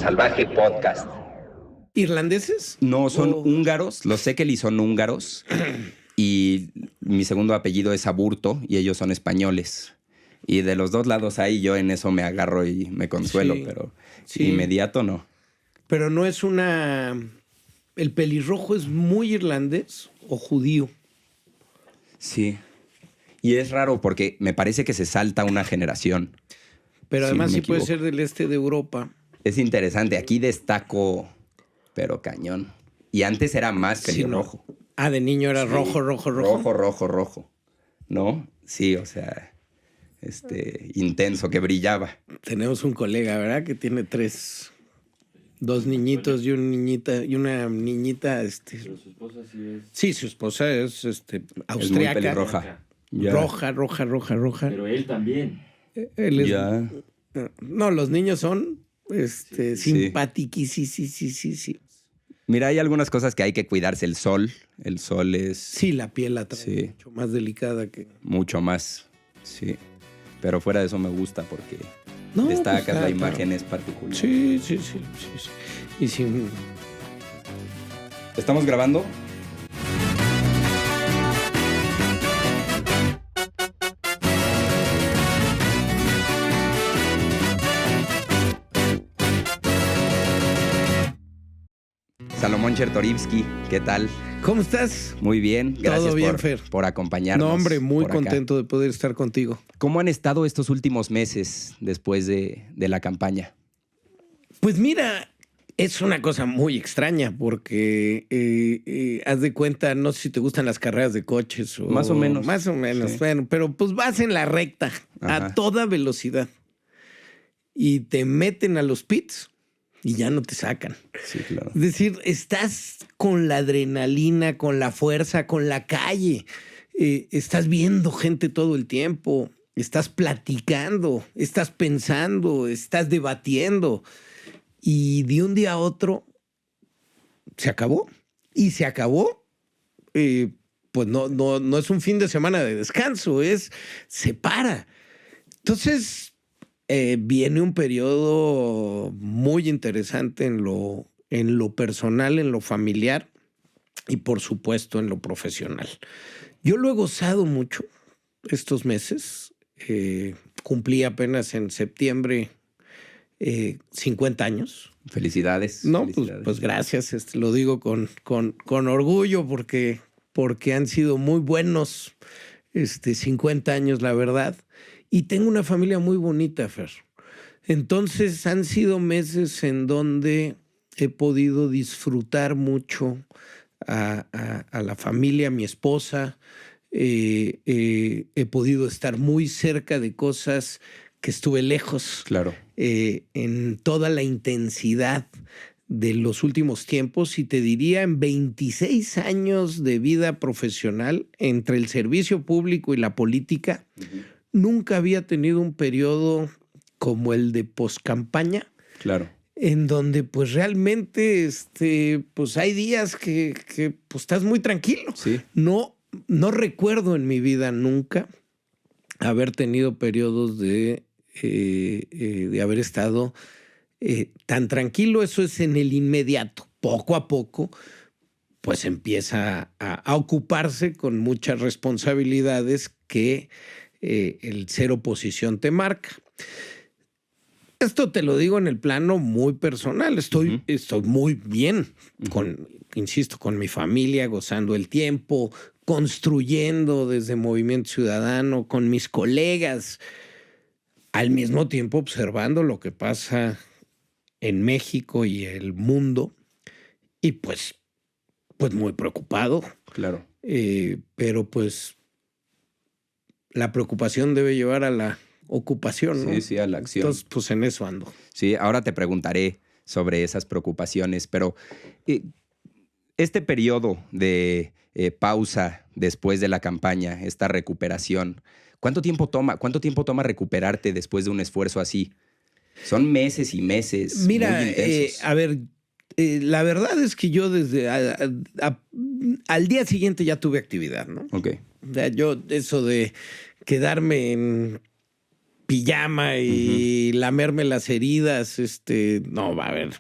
Salvaje Podcast. ¿Irlandeses? No, son húngaros. Los Szekely son húngaros. Y mi segundo apellido es Aburto y ellos son españoles. Y de los dos lados ahí yo en eso me agarro y me consuelo, Sí, pero sí. inmediato no. Pero no es una... ¿El pelirrojo es muy irlandés o judío? Sí. Y es raro porque me parece que se salta una generación. Pero además me sí puede equivoco. ser del este de Europa. Es interesante. Aquí destaco, pero cañón. Y antes era más Sí, pelirrojo. ¿no? Ah, de niño era rojo. Rojo. ¿No? Sí, o sea, intenso, que brillaba. Tenemos un colega, ¿verdad? Que tiene dos niñitos y una niñita. Pero su esposa sí es... Sí, su esposa es Es muy austriaca. pelirroja. Ya. Roja. Pero él también. Él es- Ya. No, los niños son Sí. simpatiquísimos. Sí. Mira, hay algunas cosas que hay que cuidarse. El sol es Sí, la piel la trae Sí. mucho más delicada que... mucho más. Sí. Pero fuera de eso me gusta porque No, destacas, pues, la claro. imagen es particular. Sí. Y sin... ¿Estamos grabando? Salomón Chertorivsky, ¿qué tal? ¿Cómo estás? Muy bien, gracias Todo bien, Fer. por acompañarnos. No, hombre, muy por acá. contento de poder estar contigo. ¿Cómo han estado estos últimos meses después de la campaña? Pues mira, es una cosa muy extraña porque haz de cuenta, no sé si te gustan las carreras de coches o... Más o menos. Más o menos, Sí. bueno, pero pues vas en la recta Ajá. a toda velocidad y te meten a los pits y ya no te sacan. Sí, claro. Es decir, estás con la adrenalina, con la fuerza, con la calle. Estás viendo gente todo el tiempo. Estás platicando, estás pensando, estás debatiendo. Y de un día a otro se acabó. Y se acabó. Pues no es un fin de semana de descanso, se para. Entonces... viene un periodo muy interesante en lo personal, en lo familiar y por supuesto en lo profesional. Yo lo he gozado mucho estos meses. Cumplí apenas en septiembre 50 años. Felicidades. No, felicidades. pues gracias. Lo digo con orgullo porque han sido muy buenos 50 años, la verdad. Y tengo una familia muy bonita, Fer. Entonces han sido meses en donde he podido disfrutar mucho a la familia, a mi esposa. He podido estar muy cerca de cosas que estuve lejos. Claro. En toda la intensidad de los últimos tiempos, y te diría en 26 años de vida profesional entre el servicio público y la política, nunca había tenido un periodo como el de poscampaña, Claro. en donde pues realmente pues hay días que pues estás muy tranquilo. Sí. No recuerdo en mi vida nunca haber tenido periodos de haber estado tan tranquilo. Eso es en el inmediato. Poco a poco pues empieza a ocuparse con muchas responsabilidades que el ser oposición te marca. Esto te lo digo en el plano muy personal. Estoy muy bien, insisto, con mi familia, gozando el tiempo, construyendo desde Movimiento Ciudadano, con mis colegas, al mismo tiempo observando lo que pasa en México y el mundo, y pues muy preocupado. Claro. Pero pues la preocupación debe llevar a la ocupación, ¿no? Sí, a la acción. Entonces, pues en eso ando. Sí, ahora te preguntaré sobre esas preocupaciones, pero este periodo de pausa después de la campaña, esta recuperación, ¿cuánto tiempo toma recuperarte después de un esfuerzo así? Son meses y meses. Mira, muy intensos. a ver, la verdad es que yo desde al día siguiente ya tuve actividad, ¿no? Ok. O sea, yo eso de quedarme en pijama y lamerme las heridas. No, va a ver,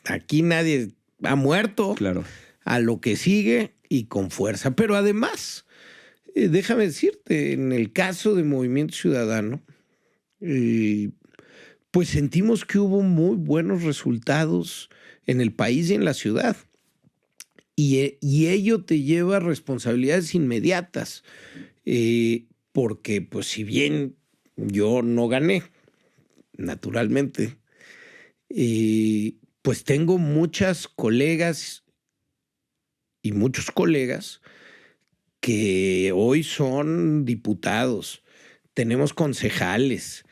aquí nadie ha muerto. Claro. A lo que sigue y con fuerza. Pero además, déjame decirte, en el caso de Movimiento Ciudadano, pues sentimos que hubo muy buenos resultados en el país y en la ciudad. Y ello te lleva a responsabilidades inmediatas. Porque, pues, si bien yo no gané, naturalmente, pues tengo muchas colegas y muchos colegas que hoy son diputados, tenemos concejales,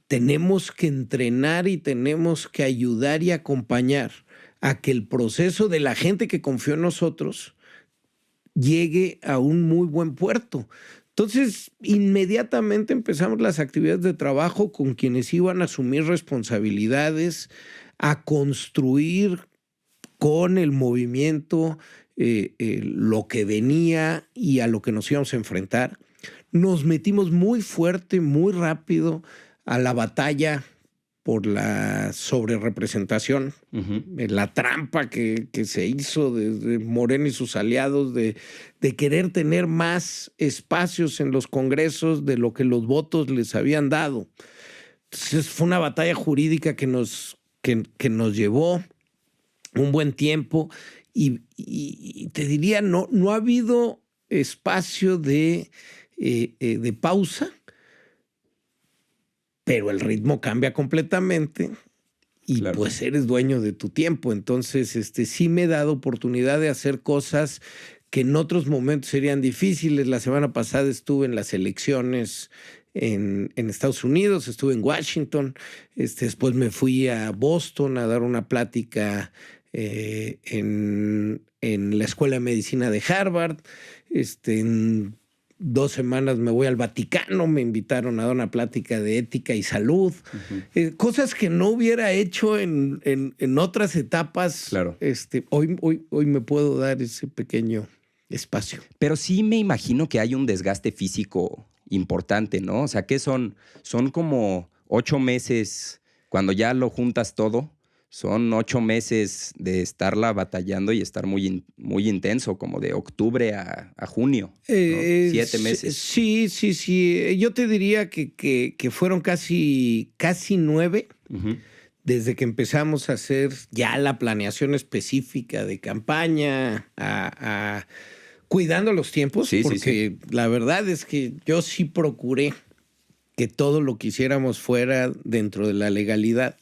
tenemos que entrenar y tenemos que ayudar y acompañar a que el proceso de la gente que confió en nosotros llegue a un muy buen puerto. Entonces, inmediatamente empezamos las actividades de trabajo con quienes iban a asumir responsabilidades, a construir con el movimiento lo que venía y a lo que nos íbamos a enfrentar. Nos metimos muy fuerte, muy rápido a la batalla por la sobrerepresentación, la trampa que se hizo desde Morena y sus aliados de querer tener más espacios en los congresos de lo que los votos les habían dado. Entonces fue una batalla jurídica que nos llevó un buen tiempo y te diría, no ha habido espacio de pausa, pero el ritmo cambia completamente y claro, pues eres dueño de tu tiempo. Entonces, sí me he dado oportunidad de hacer cosas que en otros momentos serían difíciles. La semana pasada estuve en las elecciones en Estados Unidos, estuve en Washington, después me fui a Boston a dar una plática en la Escuela de Medicina de Harvard. En 2 semanas me voy al Vaticano, me invitaron a dar una plática de ética y salud, cosas que no hubiera hecho en otras etapas. Claro. Hoy me puedo dar ese pequeño espacio. Pero sí me imagino que hay un desgaste físico importante, ¿no? O sea, que son como 8 meses, cuando ya lo juntas todo, son 8 meses de estarla batallando y estar muy intenso, como de octubre a junio, ¿no? 7 meses. Sí. Yo te diría que fueron casi 9 desde que empezamos a hacer ya la planeación específica de campaña, cuidando los tiempos, porque la verdad es que yo sí procuré que todo lo que hiciéramos fuera dentro de la legalidad.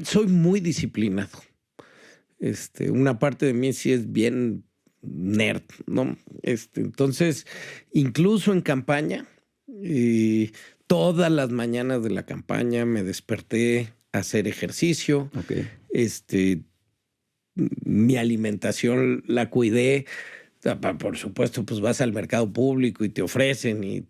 Soy muy disciplinado. Una parte de mí sí es bien nerd, ¿no? Entonces, incluso en campaña, todas las mañanas de la campaña me desperté a hacer ejercicio. Okay. Mi alimentación la cuidé. Por supuesto, pues vas al mercado público y te ofrecen y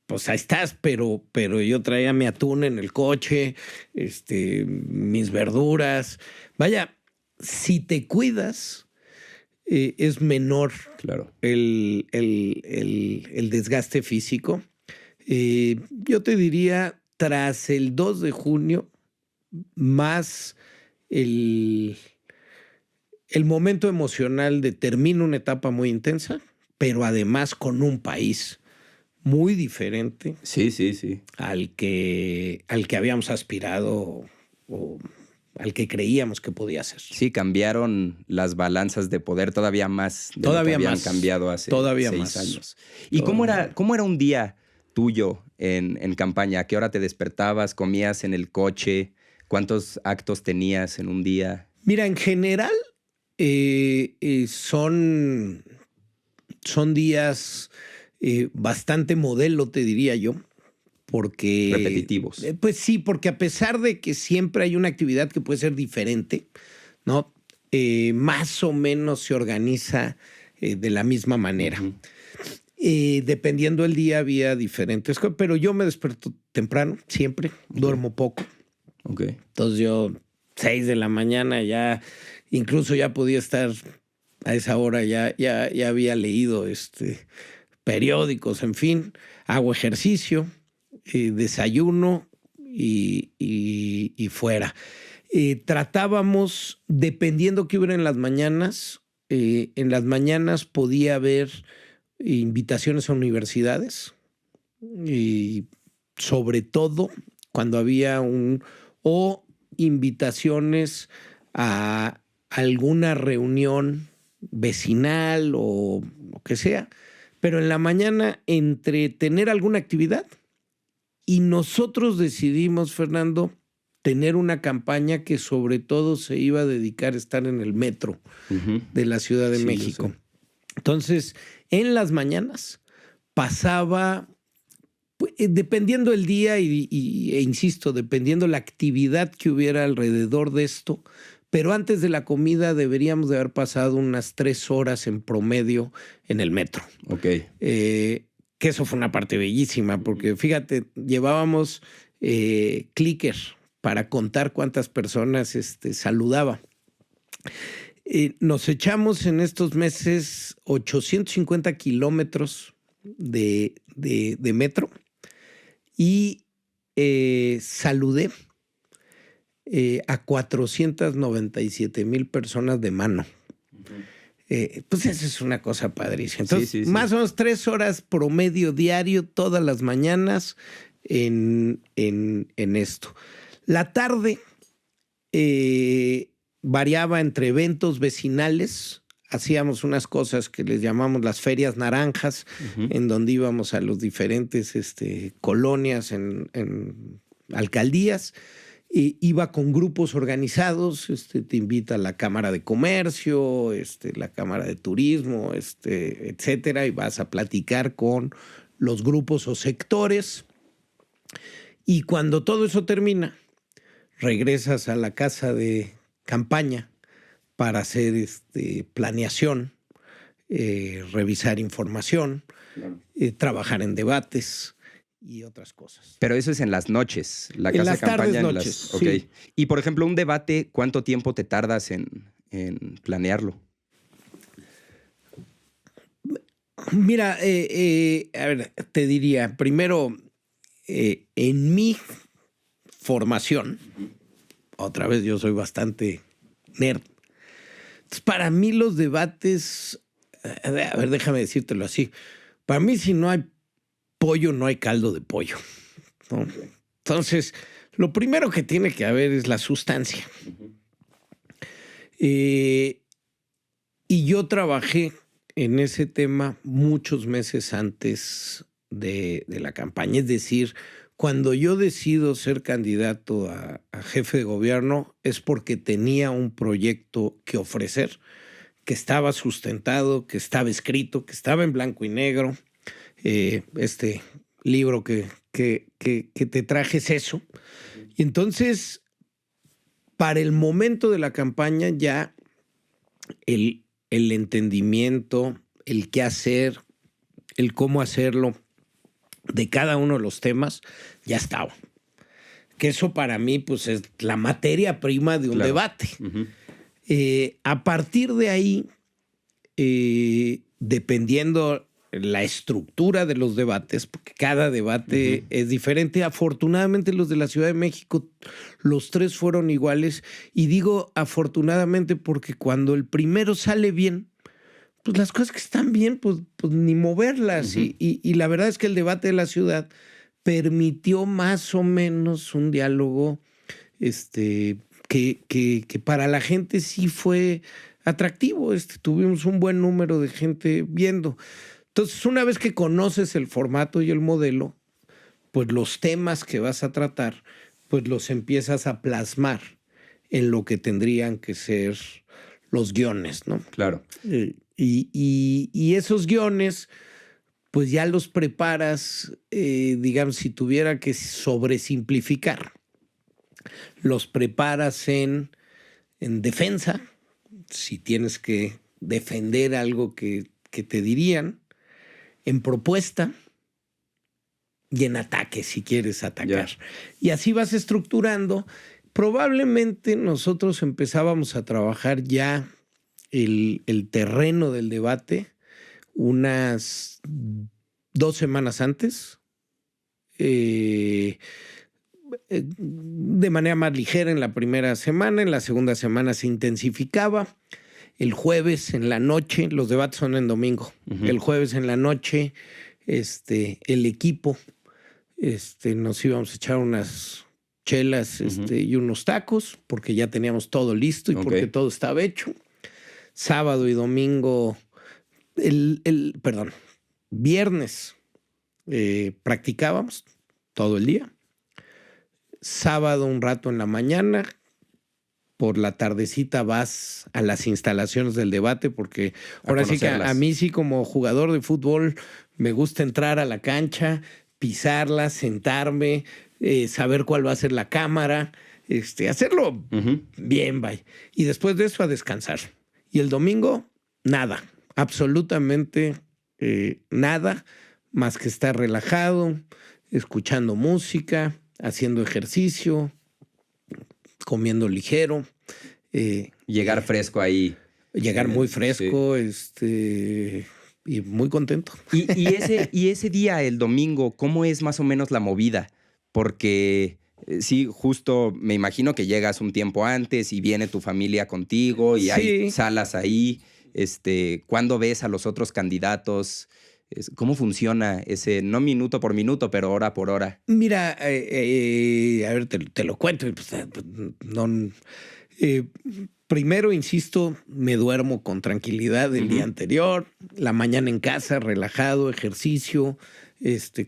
pues ahí estás, pero yo traía mi atún en el coche, mis verduras. Vaya, si te cuidas, es menor, claro, el desgaste físico. Yo te diría, tras el 2 de junio, más el momento emocional de termino una etapa muy intensa, pero además con un país muy diferente. Sí. Al que habíamos aspirado o al que creíamos que podía ser. Sí, cambiaron las balanzas de poder todavía más de lo que habían cambiado hace 6 años. ¿Y cómo era un día tuyo en campaña? ¿A qué hora te despertabas? ¿Comías en el coche? ¿Cuántos actos tenías en un día? Mira, en general son días bastante modelo, te diría yo, porque... repetitivos. Pues sí, porque a pesar de que siempre hay una actividad que puede ser diferente, ¿no? Más o menos se organiza de la misma manera. Dependiendo del día había diferentes cosas, pero yo me desperto temprano, siempre, duermo poco. Okay. Entonces yo 6 de la mañana ya, incluso ya podía estar a esa hora, ya había leído periódicos, en fin, hago ejercicio, desayuno y fuera. Tratábamos, dependiendo qué hubiera en las mañanas podía haber invitaciones a universidades y sobre todo cuando había o invitaciones a alguna reunión vecinal o lo que sea, pero en la mañana entre tener alguna actividad y nosotros decidimos, Fernando, tener una campaña que sobre todo se iba a dedicar a estar en el metro de la Ciudad de México. Entonces, en las mañanas pasaba, dependiendo el día e insisto, dependiendo la actividad que hubiera alrededor de esto, pero antes de la comida deberíamos de haber pasado unas 3 horas en promedio en el metro. Ok. Que eso fue una parte bellísima, porque fíjate, llevábamos clicker para contar cuántas personas saludaba. Nos echamos en estos meses 850 kilómetros de metro y saludé a 497,000 personas de mano. Pues eso es una cosa padrísima. Entonces, más o menos 3 horas promedio diario, todas las mañanas en esto. La tarde variaba entre eventos vecinales. Hacíamos unas cosas que les llamamos las ferias naranjas, en donde íbamos a los diferentes colonias en alcaldías. Iba con grupos organizados, te invita a la Cámara de Comercio, la Cámara de Turismo, etcétera, y vas a platicar con los grupos o sectores. Y cuando todo eso termina, regresas a la casa de campaña para hacer planeación, revisar información, trabajar en debates y otras cosas. Pero eso es en las noches, la casa de campaña. En las noches, sí. Okay. Y, por ejemplo, un debate, ¿cuánto tiempo te tardas en planearlo? Mira, a ver, te diría, primero, en mi formación, otra vez yo soy bastante nerd, entonces para mí los debates, a ver, déjame decírtelo así, para mí si no hay pollo, no hay caldo de pollo, ¿no? Entonces, lo primero que tiene que haber es la sustancia. Y yo trabajé en ese tema muchos meses antes de la campaña. Es decir, cuando yo decido ser candidato a jefe de gobierno es porque tenía un proyecto que ofrecer, que estaba sustentado, que estaba escrito, que estaba en blanco y negro. Este libro que te traje es eso. Y entonces, para el momento de la campaña ya el entendimiento, el qué hacer, el cómo hacerlo de cada uno de los temas ya estaba. Que eso para mí pues es la materia prima de un debate. A partir de ahí, dependiendo la estructura de los debates, porque cada debate es diferente. Afortunadamente los de la Ciudad de México, los 3 fueron iguales. Y digo afortunadamente porque cuando el primero sale bien, pues las cosas que están bien, pues ni moverlas. Y la verdad es que el debate de la ciudad permitió más o menos un diálogo que para la gente sí fue atractivo. Tuvimos un buen número de gente viendo. Entonces, una vez que conoces el formato y el modelo, pues los temas que vas a tratar, pues los empiezas a plasmar en lo que tendrían que ser los guiones, ¿no? Claro. Y esos guiones, pues ya los preparas, digamos, si tuviera que sobresimplificar, los preparas en defensa, si tienes que defender algo que te dirían, en propuesta y en ataque, si quieres atacar. Y así vas estructurando. Probablemente nosotros empezábamos a trabajar ya el terreno del debate unas 2 semanas antes, de manera más ligera en la primera semana, en la segunda semana se intensificaba. El jueves en la noche, los debates son en domingo, el jueves en la noche, el equipo, nos íbamos a echar unas chelas y unos tacos, porque ya teníamos todo listo y porque todo estaba hecho. Sábado y domingo, viernes practicábamos todo el día. Sábado un rato en la mañana. Por la tardecita vas a las instalaciones del debate, porque ahora sí que a mí sí, como jugador de fútbol, me gusta entrar a la cancha, pisarla, sentarme, saber cuál va a ser la cámara, hacerlo bien, bye. Y después de eso a descansar. Y el domingo, nada, absolutamente nada, más que estar relajado, escuchando música, haciendo ejercicio, comiendo ligero. Llegar fresco ahí. Llegar muy fresco, y muy contento. Y ese día, el domingo, ¿cómo es más o menos la movida? Porque sí, justo me imagino que llegas un tiempo antes y viene tu familia contigo y hay salas ahí. ¿Cuándo ves a los otros candidatos? ¿Cómo funciona ese, no minuto por minuto, pero hora por hora? Mira, a ver, te lo cuento. Primero, insisto, me duermo con tranquilidad el día anterior, la mañana en casa, relajado, ejercicio,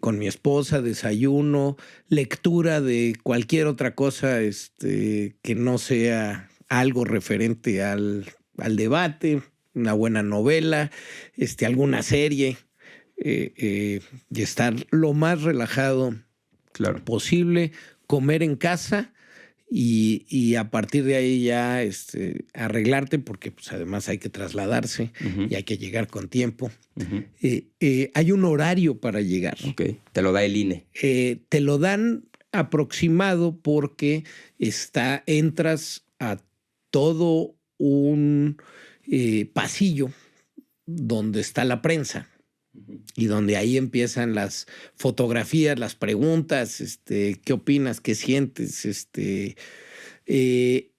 con mi esposa, desayuno, lectura de cualquier otra cosa que no sea algo referente al debate, una buena novela, alguna serie. Y estar lo más relajado posible, comer en casa y a partir de ahí ya arreglarte, porque pues además hay que trasladarse y hay que llegar con tiempo. Hay un horario para llegar. Te lo da el INE. Te lo dan aproximado porque entras a todo un pasillo donde está la prensa. Y donde ahí empiezan las fotografías, las preguntas, ¿qué opinas? ¿Qué sientes?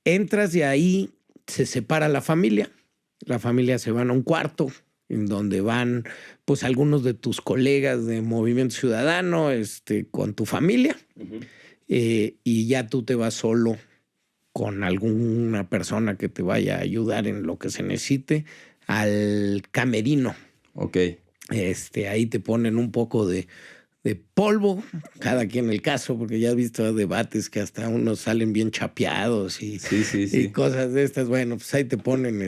Entras y ahí se separa la familia. La familia se van a un cuarto en donde van pues algunos de tus colegas de Movimiento Ciudadano, con tu familia. Y ya tú te vas solo con alguna persona que te vaya a ayudar en lo que se necesite al camerino. Ahí te ponen un poco de polvo, cada quien el caso, porque ya has visto debates que hasta unos salen bien chapeados y cosas de estas. Bueno, pues ahí te ponen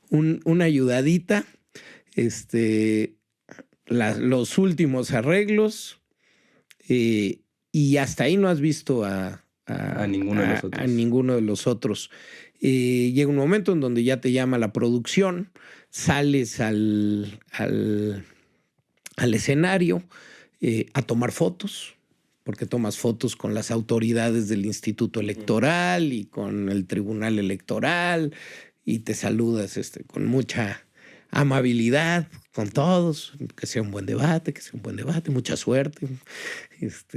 una ayudadita, los últimos arreglos, y hasta ahí no has visto a ninguno de los otros. Llega un momento en donde ya te llama la producción, sales al escenario a tomar fotos, porque tomas fotos con las autoridades del Instituto Electoral y con el Tribunal Electoral y te saludas con mucha amabilidad con todos, que sea un buen debate, mucha suerte.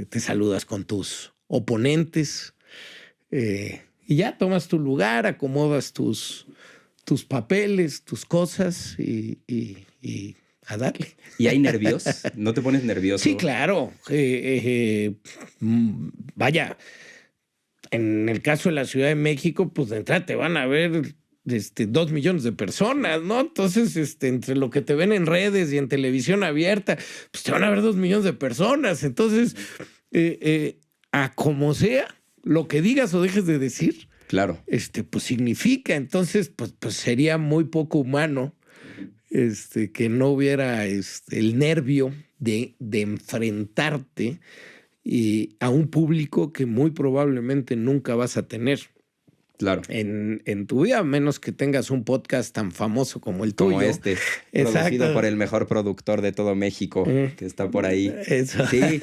Te saludas con tus oponentes. Y ya tomas tu lugar, acomodas tus papeles, tus cosas y a darle. ¿Y hay nervios? ¿No te pones nervioso? Sí, claro. Vaya, en el caso de la Ciudad de México, pues de entrada te van a ver 2 millones de personas, ¿no? Entonces, entre lo que te ven en redes y en televisión abierta, pues te van a ver 2 millones de personas. Entonces, a como sea, lo que digas o dejes de decir, pues significa. Entonces, pues sería muy poco humano que no hubiera el nervio de enfrentarte a un público que muy probablemente nunca vas a tener. En tu vida, a menos que tengas un podcast tan famoso como el tuyo. Como producido por el mejor productor de todo México, que está por ahí. Eso. Sí.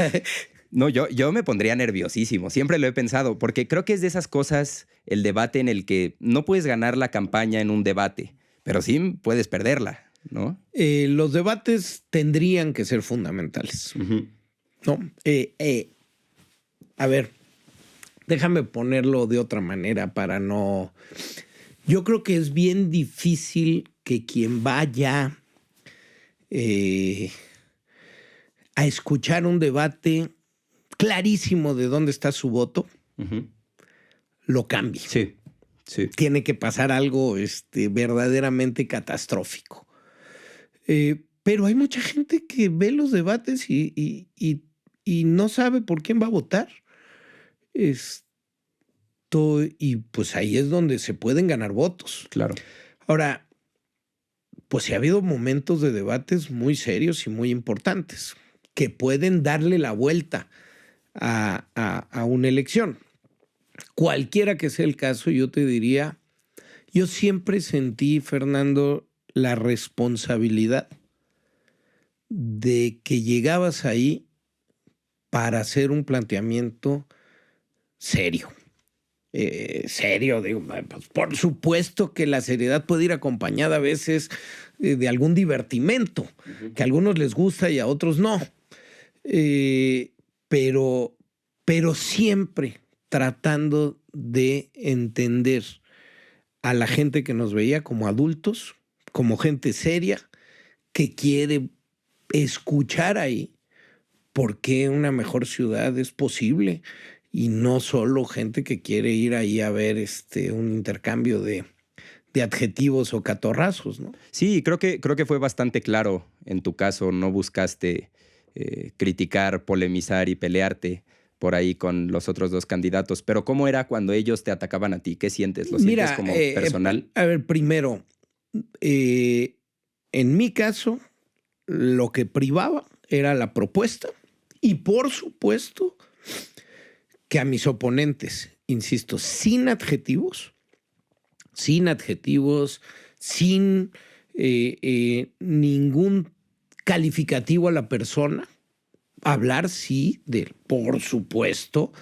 No, yo me pondría nerviosísimo. Siempre lo he pensado, porque creo que es de esas cosas, el debate en el que no puedes ganar la campaña en un debate, pero sí puedes perderla. ¿no? Los debates tendrían que ser fundamentales, ¿no? A ver, déjame ponerlo de otra manera para no... Yo creo que es bien difícil que quien vaya a escuchar un debate clarísimo de dónde está su voto, lo cambie. Sí, sí. Tiene que pasar algo verdaderamente catastrófico. Pero hay mucha gente que ve los debates y no sabe por quién va a votar. Y pues ahí es donde se pueden ganar votos. Claro. Ahora, pues sí ha habido momentos de debates muy serios y muy importantes que pueden darle la vuelta a una elección. Cualquiera que sea el caso, yo te diría, yo siempre sentí, Fernando, la responsabilidad de que llegabas ahí para hacer un planteamiento serio. Serio, digo, pues por supuesto que la seriedad puede ir acompañada a veces de algún divertimento, que a algunos les gusta y a otros no. Pero siempre tratando de entender a la gente que nos veía como adultos, como gente seria, que quiere escuchar ahí por qué una mejor ciudad es posible y no solo gente que quiere ir ahí a ver un intercambio de adjetivos o catorrazos, ¿no? Sí, creo que fue bastante claro en tu caso. No buscaste criticar, polemizar y pelearte por ahí con los otros dos candidatos. Pero ¿cómo era cuando ellos te atacaban a ti? ¿Qué sientes? ¿Lo sientes como personal? A ver, primero, en mi caso, lo que privaba era la propuesta y, por supuesto, que a mis oponentes, insisto, sin adjetivos, sin ningún calificativo a la persona, hablar, sí, por supuesto,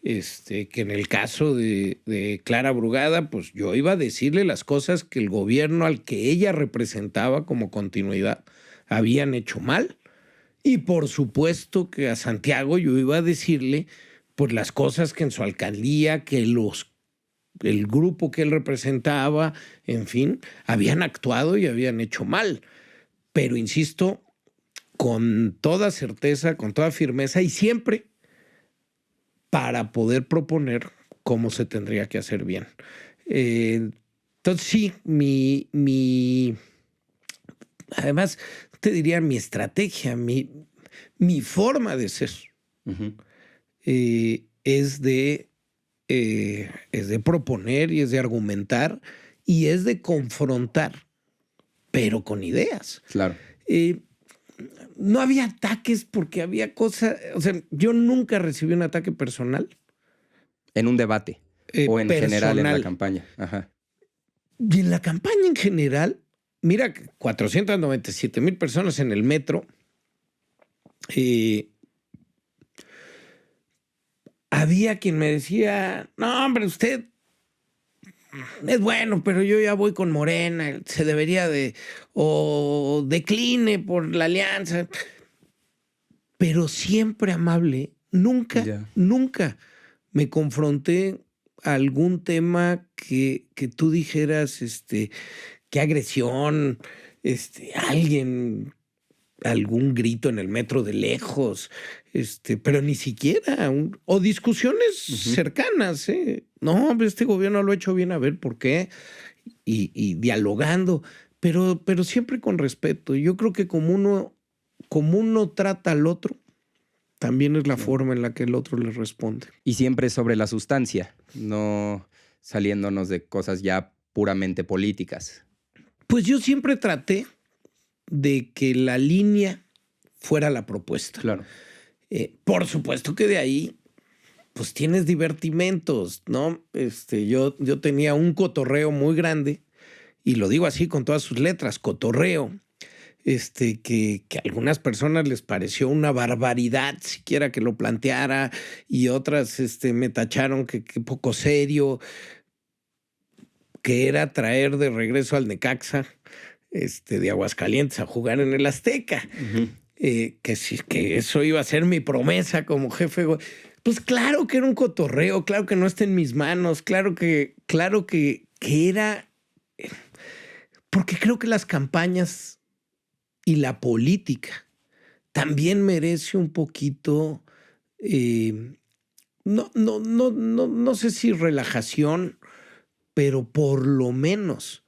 que en el caso de Clara Brugada, pues yo iba a decirle las cosas que el gobierno al que ella representaba como continuidad habían hecho mal. Y por supuesto que a Santiago yo iba a decirle pues las cosas que en su alcaldía, que el grupo que él representaba, en fin, habían actuado y habían hecho mal. Pero insisto, con toda certeza, con toda firmeza y siempre para poder proponer cómo se tendría que hacer bien. Entonces sí, además te diría mi estrategia, mi forma de ser es de proponer y es de argumentar y es de confrontar, pero con ideas. Claro. No había ataques porque había cosas, o sea, yo nunca recibí un ataque personal. En un debate o en personal. general en la campaña. Ajá. Y en la campaña en general, mira, 497,000 personas en el metro. Había quien me decía, no, hombre, usted es bueno, pero yo ya voy con Morena, se debería o decline por la alianza. Pero siempre amable, nunca me confronté a algún tema que tú dijeras, qué agresión, algún grito en el metro de lejos, pero ni siquiera, o discusiones cercanas, No, hombre, este gobierno lo ha hecho bien, a ver por qué, y dialogando, pero siempre con respeto. Yo creo que como uno trata al otro, también es la forma en la que el otro le responde. Y siempre sobre la sustancia, no saliéndonos de cosas ya puramente políticas. Pues yo siempre traté de que la línea fuera la propuesta. Claro. Por supuesto que de ahí, pues tienes divertimentos, ¿no? Yo tenía un cotorreo muy grande, y lo digo así con todas sus letras, cotorreo, que a algunas personas les pareció una barbaridad siquiera que lo planteara, y otras me tacharon que poco serio, que era traer de regreso al Necaxa, de Aguascalientes a jugar en el Azteca. Que eso iba a ser mi promesa como jefe. Pues claro que era un cotorreo, claro que no está en mis manos, claro que era... Porque creo que las campañas y la política también merece un poquito, no sé si relajación, pero por lo menos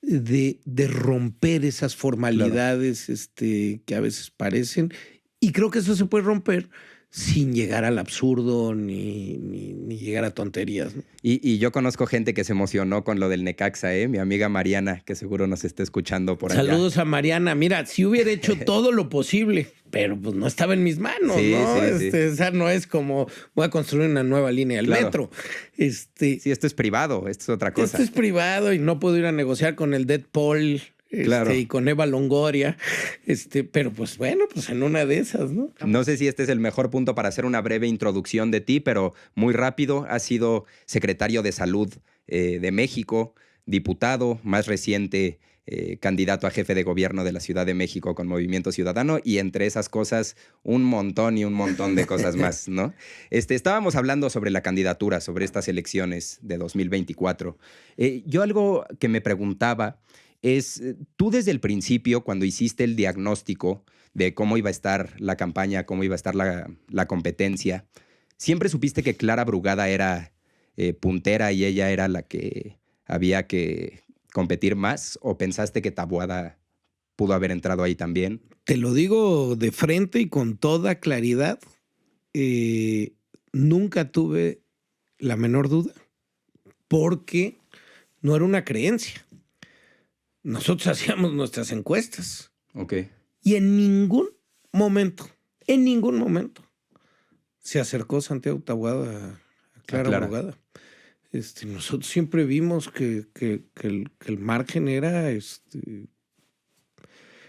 de romper esas formalidades que a veces parecen. Y creo que eso se puede romper sin llegar al absurdo ni llegar a tonterías, ¿no? Y yo conozco gente que se emocionó con lo del Necaxa, mi amiga Mariana, que seguro nos está escuchando por allá. Saludos a Mariana. Mira, si hubiera hecho todo lo posible, pero pues no estaba en mis manos, Sí, ¿no? sí. O sea, no es como voy a construir una nueva línea del metro. Sí, esto es privado, esto es otra cosa. Esto es privado y no puedo ir a negociar con el Deadpool. Y con Eva Longoria, pero pues bueno, pues en una de esas, ¿no? No sé si este es el mejor punto para hacer una breve introducción de ti, pero muy rápido, has sido secretario de Salud de México, diputado, más reciente candidato a jefe de gobierno de la Ciudad de México con Movimiento Ciudadano y entre esas cosas un montón de cosas más, ¿no? Estábamos hablando sobre la candidatura, sobre estas elecciones de 2024. Yo algo que me preguntaba es, tú desde el principio, cuando hiciste el diagnóstico de cómo iba a estar la campaña, cómo iba a estar la competencia, ¿siempre supiste que Clara Brugada era puntera y ella era la que había que competir más? ¿O pensaste que Taboada pudo haber entrado ahí también? Te lo digo de frente y con toda claridad. Nunca tuve la menor duda porque no era una creencia. Nosotros hacíamos nuestras encuestas. Ok. Y en ningún momento, se acercó Santiago Taboada a Clara Brugada. Nosotros siempre vimos que el margen era...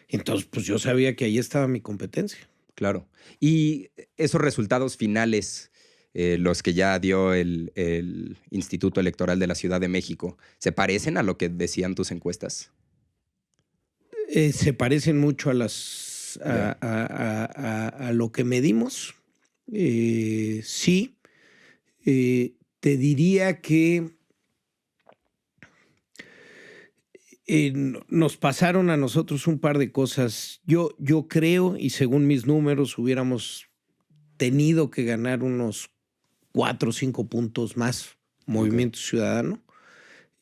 Entonces, pues yo sabía que ahí estaba mi competencia. Claro. Y esos resultados finales, los que ya dio el Instituto Electoral de la Ciudad de México, ¿se parecen a lo que decían tus encuestas? Se parecen mucho a lo que medimos. Sí. Te diría que nos pasaron a nosotros un par de cosas. Yo creo, y según mis números, hubiéramos tenido que ganar unos 4 o 5 puntos más Movimiento Ciudadano.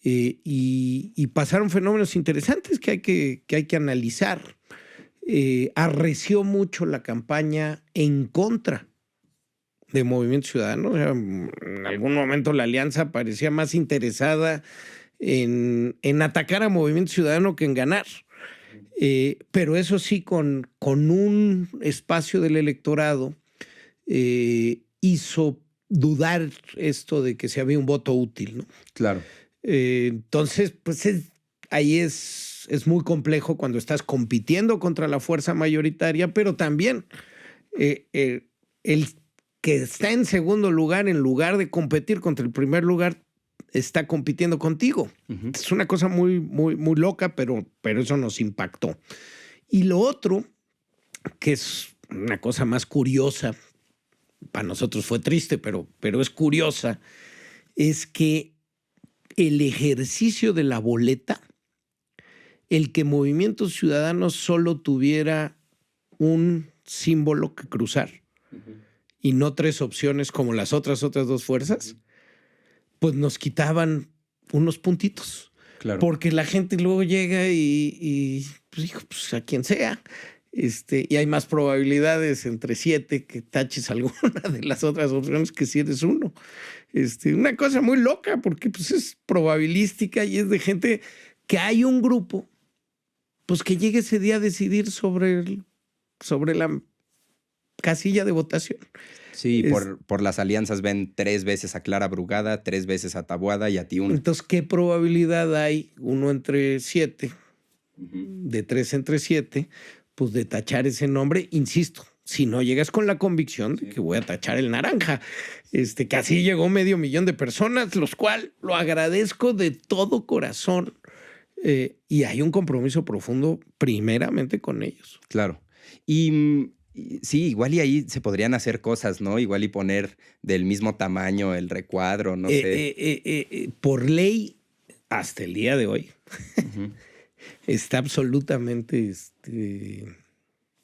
Y pasaron fenómenos interesantes que hay que analizar. Arreció mucho la campaña en contra de Movimiento Ciudadano. O sea, en algún momento la alianza parecía más interesada en atacar a Movimiento Ciudadano que en ganar. Pero eso sí, con un espacio del electorado hizo dudar esto de que si había un voto útil, ¿no? Claro. Entonces, pues ahí es muy complejo cuando estás compitiendo contra la fuerza mayoritaria, pero también el que está en segundo lugar, en lugar de competir contra el primer lugar, está compitiendo contigo. Uh-huh. Es una cosa muy, muy, muy loca, pero eso nos impactó. Y lo otro, que es una cosa más curiosa, para nosotros fue triste, pero es curiosa, es que el ejercicio de la boleta, el que Movimiento Ciudadano solo tuviera un símbolo que cruzar y no 3 opciones como las otras 2 fuerzas, pues nos quitaban unos puntitos. Claro. Porque la gente luego llega y pues, dijo, pues a quien sea. Y hay más probabilidades entre 7 que taches alguna de las otras opciones que si eres uno. Una cosa muy loca porque pues es probabilística y es de gente que hay un grupo pues que llegue ese día a decidir sobre la casilla de votación. Sí, por las alianzas ven 3 veces a Clara Brugada, 3 veces a Taboada y a ti 1. Entonces, ¿qué probabilidad hay? 1 entre 7, de 3 entre 7, pues de tachar ese nombre, insisto, si no llegas con la convicción de que voy a tachar el naranja, que así llegó 500,000 de personas, los cuales lo agradezco de todo corazón. Y hay un compromiso profundo primeramente con ellos. Claro. Y sí, igual y ahí se podrían hacer cosas, ¿no? Igual y poner del mismo tamaño el recuadro, no sé. Por ley, hasta el día de hoy, Ujú. está absolutamente,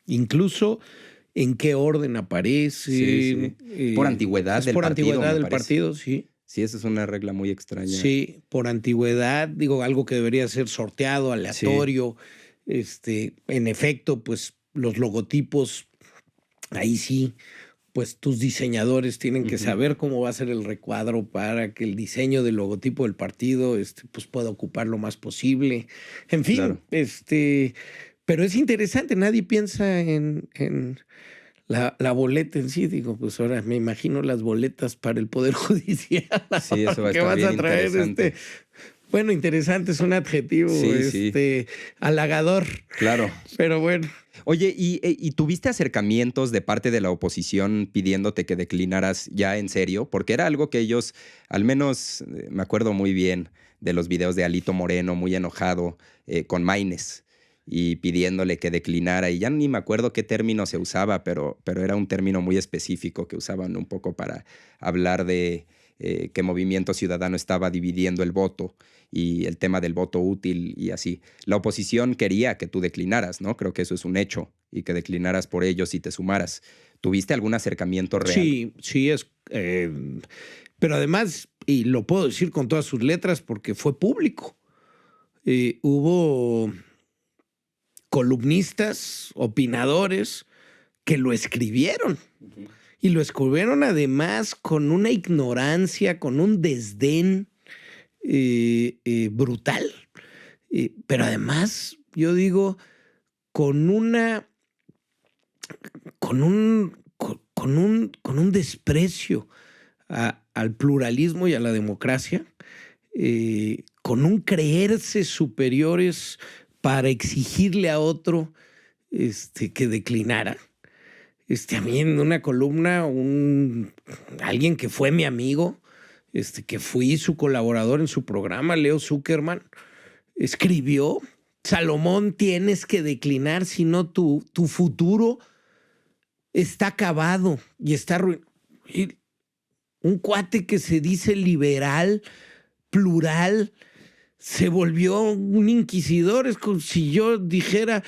incluso en qué orden aparece. Sí, sí. Por antigüedad es del por partido, antigüedad me del parece. partido, sí. Sí, esa es una regla muy extraña. Sí, por antigüedad, digo, algo que debería ser sorteado, aleatorio. En efecto, pues los logotipos, ahí sí, pues tus diseñadores tienen que Ujú. saber cómo va a ser el recuadro para que el diseño del logotipo del partido pues pueda ocupar lo más posible. En fin, Claro. pero es interesante, nadie piensa en la boleta en sí. Digo, pues ahora me imagino las boletas para el Poder Judicial. Sí, eso va a ¿Qué estar vas bien a traer? interesante. Bueno, interesante es un adjetivo, Sí, sí. halagador, Claro. pero bueno. Oye, ¿y tuviste acercamientos de parte de la oposición pidiéndote que declinaras ya en serio? Porque era algo que ellos, al menos me acuerdo muy bien de los videos de Alito Moreno, muy enojado con Maines y pidiéndole que declinara. Y ya ni me acuerdo qué término se usaba, pero era un término muy específico que usaban un poco para hablar de que Movimiento Ciudadano estaba dividiendo el voto y el tema del voto útil y así. La oposición quería que tú declinaras, ¿no? Creo que eso es un hecho y que declinaras por ellos y te sumaras. ¿Tuviste algún acercamiento real? Sí, sí es. Pero además, y lo puedo decir con todas sus letras porque fue público, hubo columnistas, opinadores que lo escribieron. Ok. Y lo escribieron además con una ignorancia, con un desdén brutal. Pero además, yo digo, con un desprecio al pluralismo y a la democracia, con un creerse superiores para exigirle a otro que declinara. A mí en una columna, alguien que fue mi amigo, que fui su colaborador en su programa, Leo Zuckerman, escribió: Salomón, tienes que declinar, si no tu futuro está acabado y está arruinado. Un cuate que se dice liberal, plural, se volvió un inquisidor. Es como si yo dijera,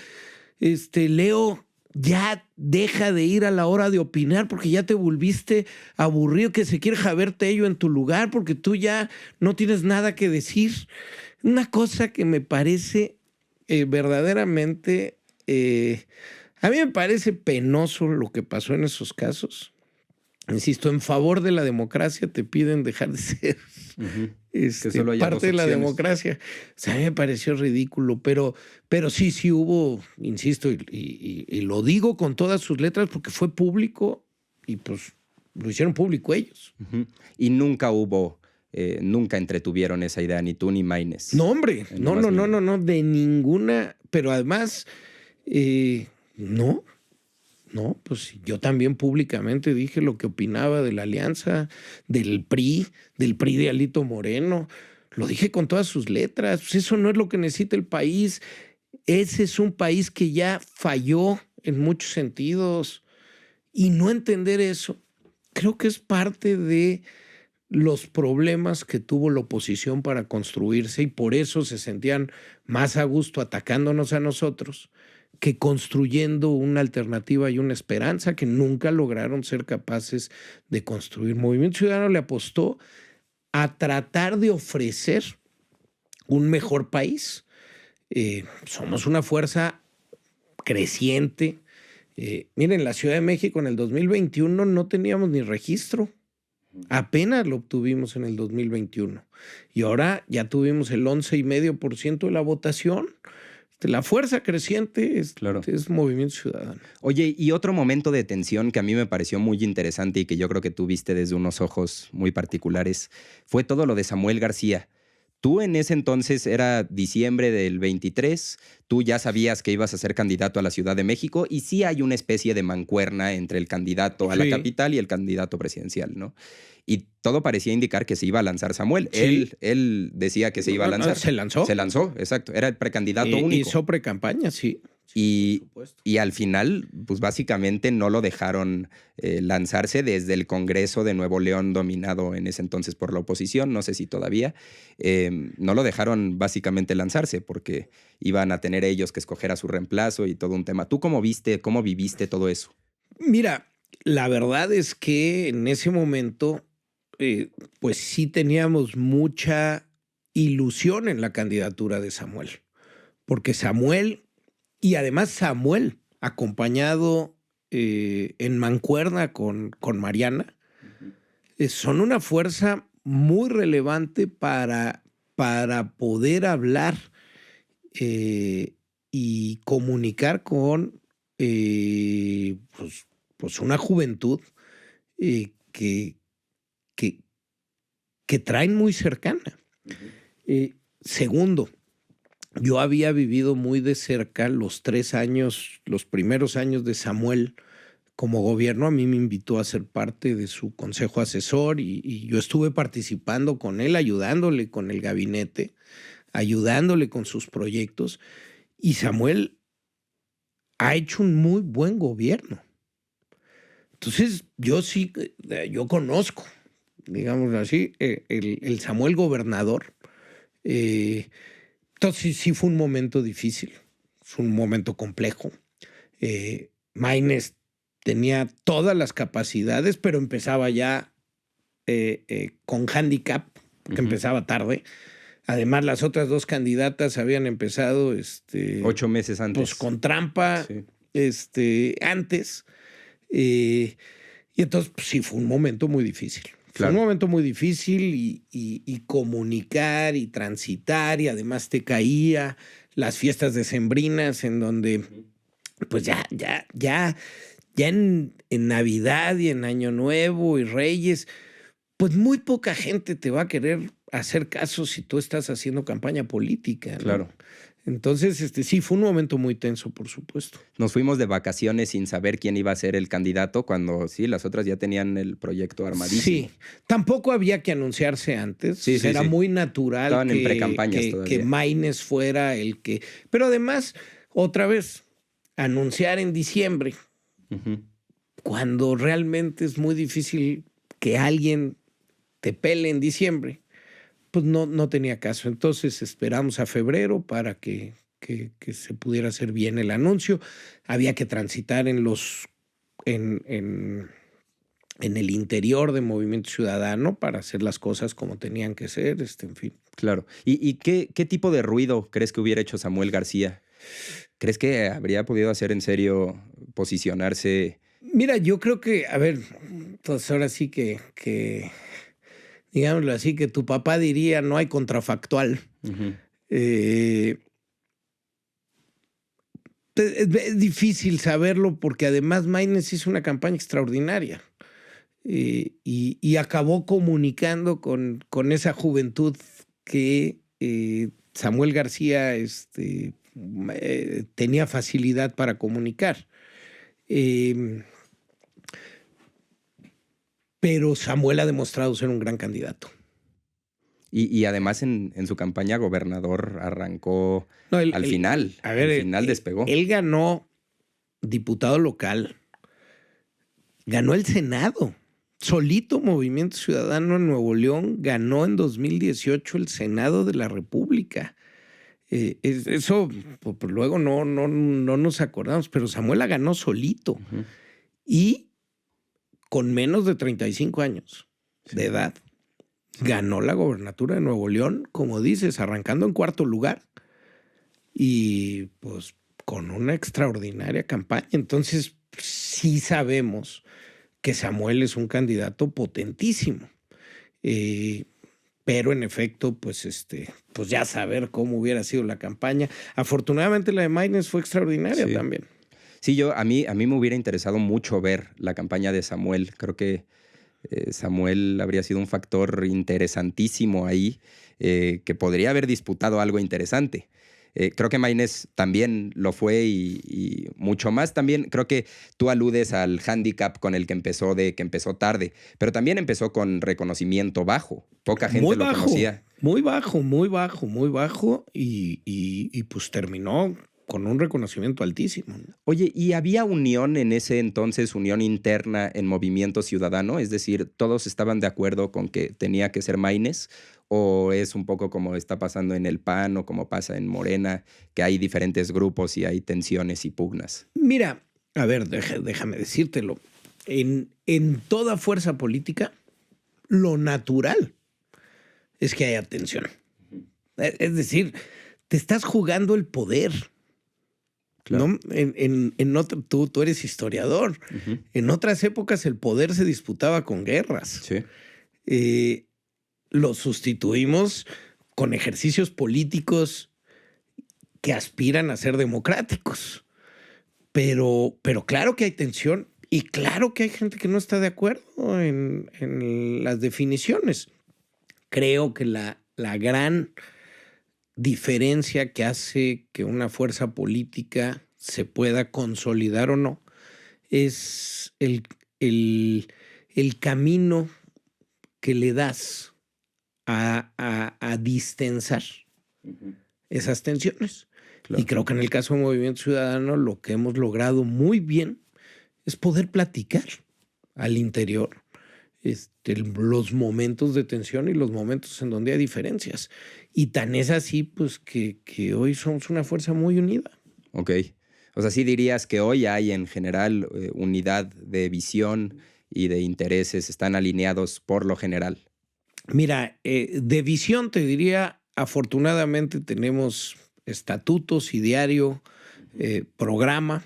Leo, ya deja de ir a la hora de opinar porque ya te volviste aburrido, que se quiere Javier Tello en tu lugar porque tú ya no tienes nada que decir. Una cosa que me parece verdaderamente, a mí me parece penoso lo que pasó en esos casos. Insisto, en favor de la democracia te piden dejar de ser Que solo haya parte de dos la opciones. democracia. O sea, a mí me pareció ridículo, pero sí hubo, insisto, y lo digo con todas sus letras porque fue público y pues lo hicieron público ellos. Ujú. Y nunca hubo, nunca entretuvieron esa idea, ni tú ni Maines. No, hombre, En lo más mínimo. no, de ninguna, pero además, no, pues yo también públicamente dije lo que opinaba de la alianza, del PRI de Alito Moreno, lo dije con todas sus letras. Pues eso no es lo que necesita el país. Ese es un país que ya falló en muchos sentidos, y no entender eso creo que es parte de los problemas que tuvo la oposición para construirse, y por eso se sentían más a gusto atacándonos a nosotros que construyendo una alternativa y una esperanza que nunca lograron ser capaces de construir. Movimiento Ciudadano le apostó a tratar de ofrecer un mejor país. Somos una fuerza creciente. Miren, la Ciudad de México en el 2021 no teníamos ni registro. Apenas lo obtuvimos en el 2021. Y ahora ya tuvimos el 11,5% de la votación. La fuerza creciente Claro. es Movimiento Ciudadano. Oye, y otro momento de tensión que a mí me pareció muy interesante y que yo creo que tú viste desde unos ojos muy particulares fue todo lo de Samuel García. Tú en ese entonces era diciembre del 23, tú ya sabías que ibas a ser candidato a la Ciudad de México y sí hay una especie de mancuerna entre el candidato a la Sí. capital y el candidato presidencial, ¿no? Y todo parecía indicar que se iba a lanzar Samuel. Sí. Él decía que se iba a No, no, lanzar. se lanzó. Se lanzó, exacto. Era el precandidato único. Hizo precampaña, sí. Y, Por supuesto. y al final, pues básicamente no lo dejaron lanzarse desde el Congreso de Nuevo León, dominado en ese entonces por la oposición, no sé si todavía, no lo dejaron básicamente lanzarse porque iban a tener ellos que escoger a su reemplazo y todo un tema. ¿Tú cómo viste, cómo viviste todo eso? Mira, la verdad es que en ese momento, pues sí teníamos mucha ilusión en la candidatura de Samuel, porque Samuel, y además Samuel, acompañado en mancuerna con Mariana, son una fuerza muy relevante para poder hablar y comunicar con pues una juventud que traen muy cercana. Segundo, yo había vivido muy de cerca los primeros años de Samuel como gobierno. A mí me invitó a ser parte de su consejo asesor y yo estuve participando con él, ayudándole con el gabinete, ayudándole con sus proyectos. Y Samuel ha hecho un muy buen gobierno. Entonces, yo conozco, digamos así, el Samuel gobernador. Entonces, sí fue un momento difícil, fue un momento complejo. Maynes tenía todas las capacidades, pero empezaba ya con handicap, porque empezaba tarde. Además, las otras dos candidatas habían empezado 8 meses antes. Pues con trampa, sí. Antes. Y entonces, pues, sí, fue un momento muy difícil. Claro. Fue un momento muy difícil y comunicar y transitar, y además te caía las fiestas decembrinas en donde, pues ya en Navidad y en Año Nuevo y Reyes, pues muy poca gente te va a querer hacer caso si tú estás haciendo campaña política, ¿no? Claro. Entonces, sí, fue un momento muy tenso, por supuesto. Nos fuimos de vacaciones sin saber quién iba a ser el candidato cuando sí, las otras ya tenían el proyecto armadísimo. Sí, tampoco había que anunciarse antes. Sí, sí, era sí. muy natural Estaban en precampañas todavía. que Maynes fuera el que... Pero además, otra vez, anunciar en diciembre, cuando realmente es muy difícil que alguien te pele en diciembre, pues no tenía caso. Entonces esperamos a febrero para que se pudiera hacer bien el anuncio. Había que transitar en el interior de Movimiento Ciudadano para hacer las cosas como tenían que ser, en fin. Claro. ¿Y qué tipo de ruido crees que hubiera hecho Samuel García? ¿Crees que habría podido hacer en serio posicionarse? Mira, yo creo que, a ver, pues ahora sí que digámoslo así, que tu papá diría no hay contrafactual. Es difícil saberlo porque además Maynes hizo una campaña extraordinaria y acabó comunicando con esa juventud que Samuel García tenía facilidad para comunicar. Pero Samuel ha demostrado ser un gran candidato. Y además en su campaña gobernador arrancó al final. A ver, al final despegó. Él ganó diputado local, ganó el Senado. Solito Movimiento Ciudadano en Nuevo León ganó en 2018 el Senado de la República. Eso pues, luego no nos acordamos, pero Samuel la ganó solito. Y con menos de 35 años de edad, ganó la gobernatura de Nuevo León, como dices, arrancando en cuarto lugar y pues con una extraordinaria campaña. Entonces, sí sabemos que Samuel es un candidato potentísimo. Pero en efecto, pues pues ya saber cómo hubiera sido la campaña. Afortunadamente la de Maynes fue extraordinaria también. Sí, a mí me hubiera interesado mucho ver la campaña de Samuel. Creo que Samuel habría sido un factor interesantísimo ahí, que podría haber disputado algo interesante. Creo que Maynés también lo fue y mucho más. También creo que tú aludes al hándicap con el que empezó, de que empezó tarde, pero también empezó con reconocimiento bajo. Poca gente Muy lo bajo, conocía. muy bajo y pues terminó con un reconocimiento altísimo. Oye, ¿y había unión en ese entonces, unión interna en Movimiento Ciudadano? Es decir, ¿todos estaban de acuerdo con que tenía que ser Maynés? ¿O es un poco como está pasando en el PAN o como pasa en Morena, que hay diferentes grupos y hay tensiones y pugnas? Mira, a ver, déjame decírtelo. En toda fuerza política, lo natural es que haya tensión. Es decir, te estás jugando el poder. Claro. ¿No? Tú eres historiador. Ujú. En otras épocas el poder se disputaba con guerras. Sí. Lo sustituimos con ejercicios políticos que aspiran a ser democráticos. Pero claro que hay tensión y claro que hay gente que no está de acuerdo en las definiciones. Creo que la gran diferencia que hace que una fuerza política se pueda consolidar o no es el camino que le das a distensar esas tensiones. Claro. Y creo que en el caso del Movimiento Ciudadano lo que hemos logrado muy bien es poder platicar al interior los momentos de tensión y los momentos en donde hay diferencias. Y tan es así, pues, que hoy somos una fuerza muy unida. Ok. O sea, sí dirías que hoy hay en general unidad de visión y de intereses, están alineados por lo general. Mira, de visión te diría, afortunadamente tenemos estatutos, ideario, programa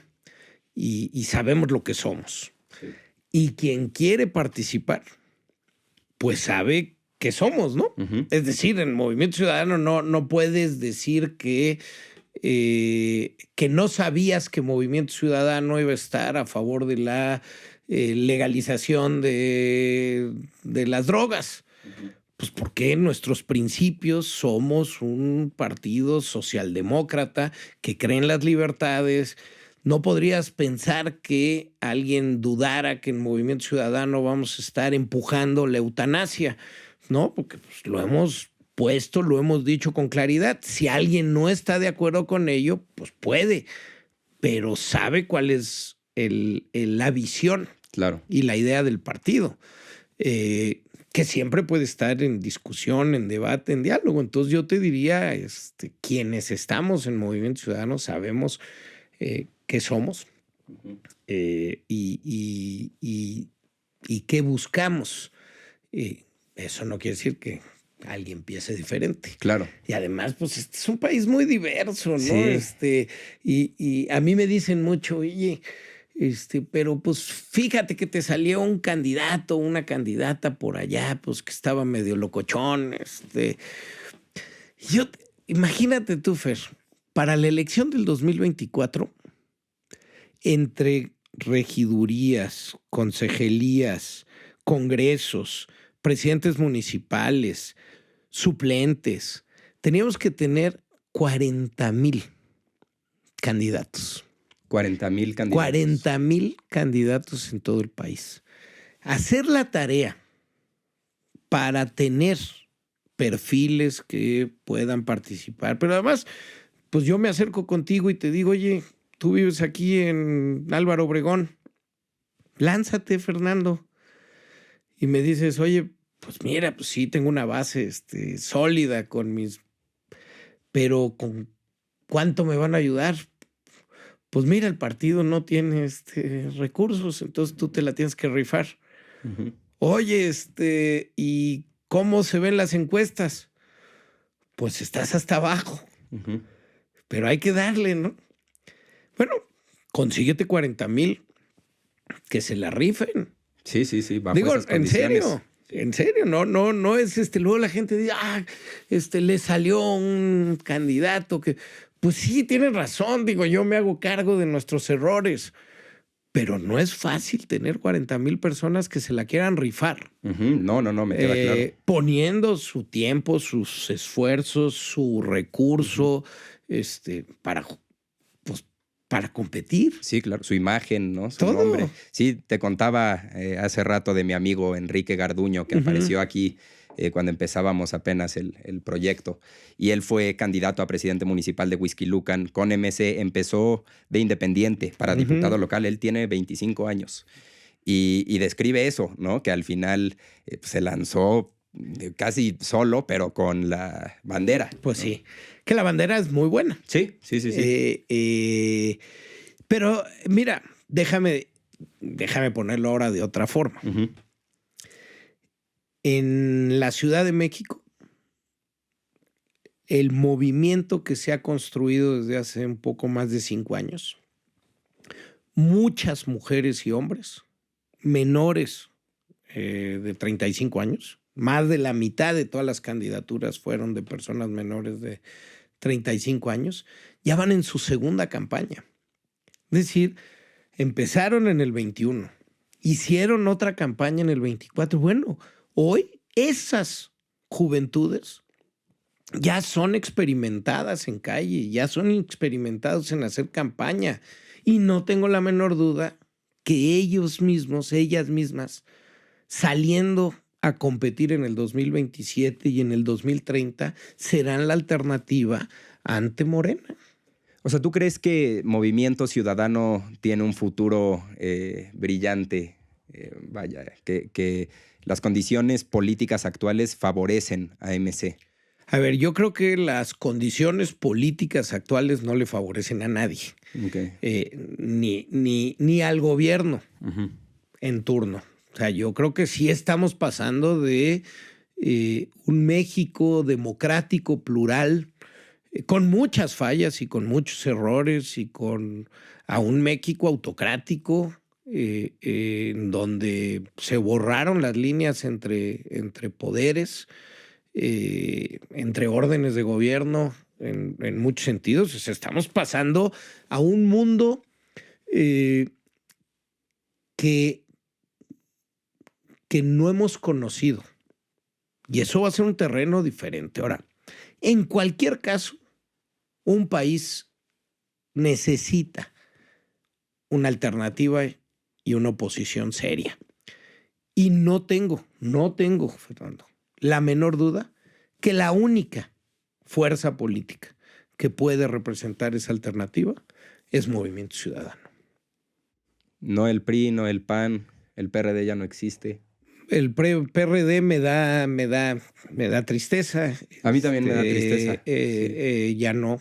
y sabemos lo que somos. Sí. Y quien quiere participar, pues sabe que somos, ¿no? Ujú. Es decir, en Movimiento Ciudadano no puedes decir que no sabías que Movimiento Ciudadano iba a estar a favor de la legalización de las drogas. Pues porque nuestros principios somos un partido socialdemócrata que cree en las libertades. No podrías pensar que alguien dudara que en Movimiento Ciudadano vamos a estar empujando la eutanasia, ¿no? Porque pues, lo hemos puesto, lo hemos dicho con claridad. Si alguien no está de acuerdo con ello, pues puede, pero sabe cuál es la visión. Claro. Y la idea del partido, que siempre puede estar en discusión, en debate, en diálogo. Entonces yo te diría, quienes estamos en Movimiento Ciudadano sabemos qué somos y qué buscamos. Eso no quiere decir que alguien piense diferente. Claro. Y además, pues este es un país muy diverso, ¿no? Sí. Y a mí me dicen mucho, oye, pero pues fíjate que te salió un candidato, una candidata por allá, pues que estaba medio locochón. Imagínate tú, Fer, para la elección del 2024, entre regidurías, consejerías, congresos, presidentes municipales, suplentes, teníamos que tener 40,000 candidatos. 40,000 candidatos. 40,000 candidatos en todo el país. Hacer la tarea para tener perfiles que puedan participar, pero además, pues yo me acerco contigo y te digo, oye, tú vives aquí en Álvaro Obregón, lánzate, Fernando. Y me dices, oye, pues mira, pues sí, tengo una base sólida con mis... Pero ¿con cuánto me van a ayudar? Pues mira, el partido no tiene recursos, entonces tú te la tienes que rifar. Ujú. Oye, ¿y cómo se ven las encuestas? Pues estás hasta abajo, Ujú. pero hay que darle, ¿no? Bueno, consíguete 40,000 que se la rifen. Sí, bajo Digo, esas condiciones. en serio, no es luego la gente dice, le salió un candidato que, pues sí, tienes razón, digo, yo me hago cargo de nuestros errores, pero no es fácil tener 40,000 personas que se la quieran rifar. No, me queda claro. Poniendo su tiempo, sus esfuerzos, su recurso, para competir. Sí, claro, su imagen, ¿no? Su Todo. nombre. Sí, te contaba hace rato de mi amigo Enrique Garduño, que apareció aquí cuando empezábamos apenas el proyecto. Y él fue candidato a presidente municipal de Huixquilucan con MC. Empezó de independiente para diputado local. Él tiene 25 años. Y describe eso, ¿no? Que al final se lanzó casi solo, pero con la bandera. Pues ¿no? sí, que la bandera es muy buena. Sí. Pero mira, déjame ponerlo ahora de otra forma. En la Ciudad de México, el movimiento que se ha construido desde hace un poco más de 5 años, muchas mujeres y hombres menores de 35 años, más de la mitad de todas las candidaturas fueron de personas menores de 35 años, ya van en su segunda campaña. Es decir, empezaron en el 21, hicieron otra campaña en el 24. Bueno, hoy esas juventudes ya son experimentadas en calle, ya son experimentados en hacer campaña. Y no tengo la menor duda que ellos mismos, ellas mismas, saliendo a competir en el 2027 y en el 2030, serán la alternativa ante Morena. O sea, ¿tú crees que Movimiento Ciudadano tiene un futuro brillante? Que las condiciones políticas actuales favorecen a MC. A ver, yo creo que las condiciones políticas actuales no le favorecen a nadie. Okay. Ni al gobierno en turno. O sea, yo creo que sí estamos pasando de un México democrático, plural, con muchas fallas y con muchos errores y a un México autocrático, en donde se borraron las líneas entre poderes, entre órdenes de gobierno en muchos sentidos. O sea, estamos pasando a un mundo que no hemos conocido. Y eso va a ser un terreno diferente. Ahora, en cualquier caso, un país necesita una alternativa y una oposición seria. Y no tengo, Fernando, la menor duda que la única fuerza política que puede representar esa alternativa es Movimiento Ciudadano. No el PRI, no el PAN, el PRD ya no existe. El PRD me da tristeza. A mí también me da tristeza. Ya no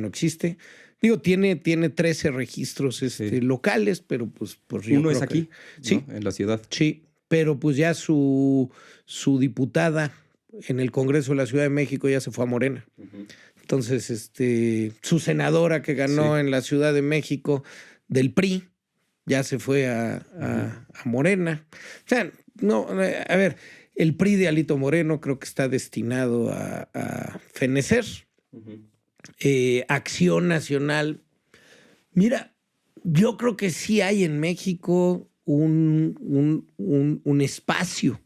existe. Digo, tiene 13 registros locales, pero pues yo uno creo es aquí, ¿no? Sí, en la ciudad. Sí, pero pues ya su diputada en el Congreso de la Ciudad de México ya se fue a Morena. Entonces, su senadora que ganó en la Ciudad de México del PRI ya se fue a Morena. O sea, no, a ver, el PRI de Alito Moreno creo que está destinado a fenecer. Acción Nacional. Mira, yo creo que sí hay en México un espacio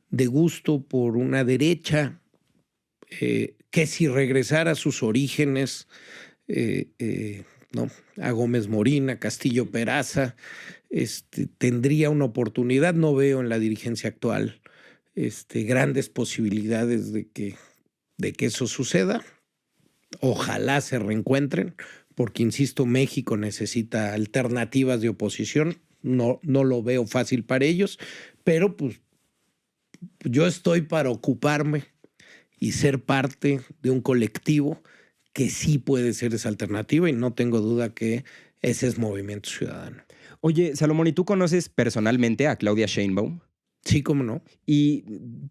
de gusto por una derecha que si regresara a sus orígenes, ¿no? A Gómez Morín, a Castillo Peraza, tendría una oportunidad. No veo en la dirigencia actual grandes posibilidades de que eso suceda. Ojalá se reencuentren, porque, insisto, México necesita alternativas de oposición. No lo veo fácil para ellos, pero pues yo estoy para ocuparme y ser parte de un colectivo que sí puede ser esa alternativa, y no tengo duda que ese es Movimiento Ciudadano. Oye, Salomón, ¿y tú conoces personalmente a Claudia Sheinbaum? Sí, cómo no. ¿Y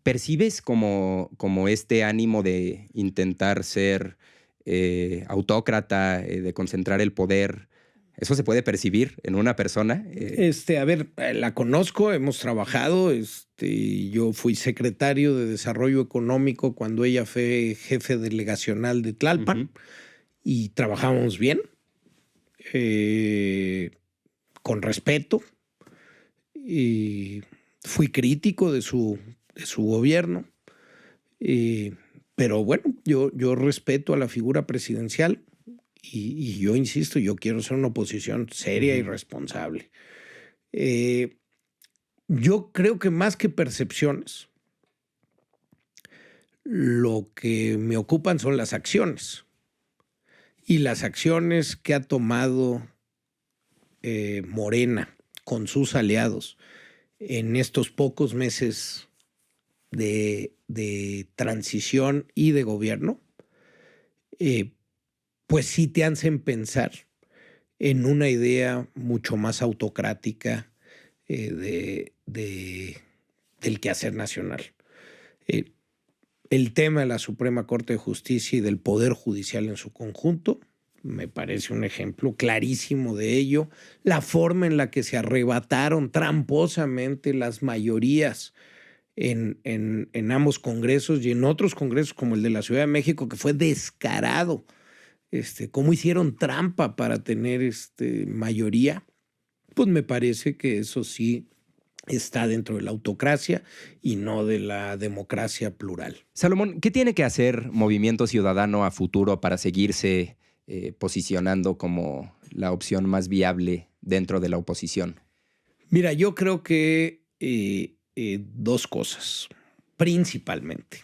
percibes como este ánimo de intentar ser autócrata, de concentrar el poder? ¿Eso se puede percibir en una persona? A ver, la conozco, hemos trabajado. Yo fui secretario de Desarrollo Económico cuando ella fue jefe delegacional de Tlalpan y trabajamos bien. con respeto, y fui crítico de su gobierno, pero bueno, yo respeto a la figura presidencial y yo insisto, yo quiero ser una oposición seria y responsable. Yo creo que más que percepciones, lo que me ocupan son las acciones. Y las acciones que ha tomado Morena con sus aliados en estos pocos meses de transición y de gobierno, pues sí te hacen pensar en una idea mucho más autocrática del quehacer nacional. El tema de la Suprema Corte de Justicia y del Poder Judicial en su conjunto me parece un ejemplo clarísimo de ello. La forma en la que se arrebataron tramposamente las mayorías en ambos congresos y en otros congresos como el de la Ciudad de México, que fue descarado. Cómo hicieron trampa para tener mayoría, pues me parece que eso sí está dentro de la autocracia y no de la democracia plural. Salomón, ¿qué tiene que hacer Movimiento Ciudadano a futuro para seguirse posicionando como la opción más viable dentro de la oposición? Mira, yo creo que dos cosas, principalmente.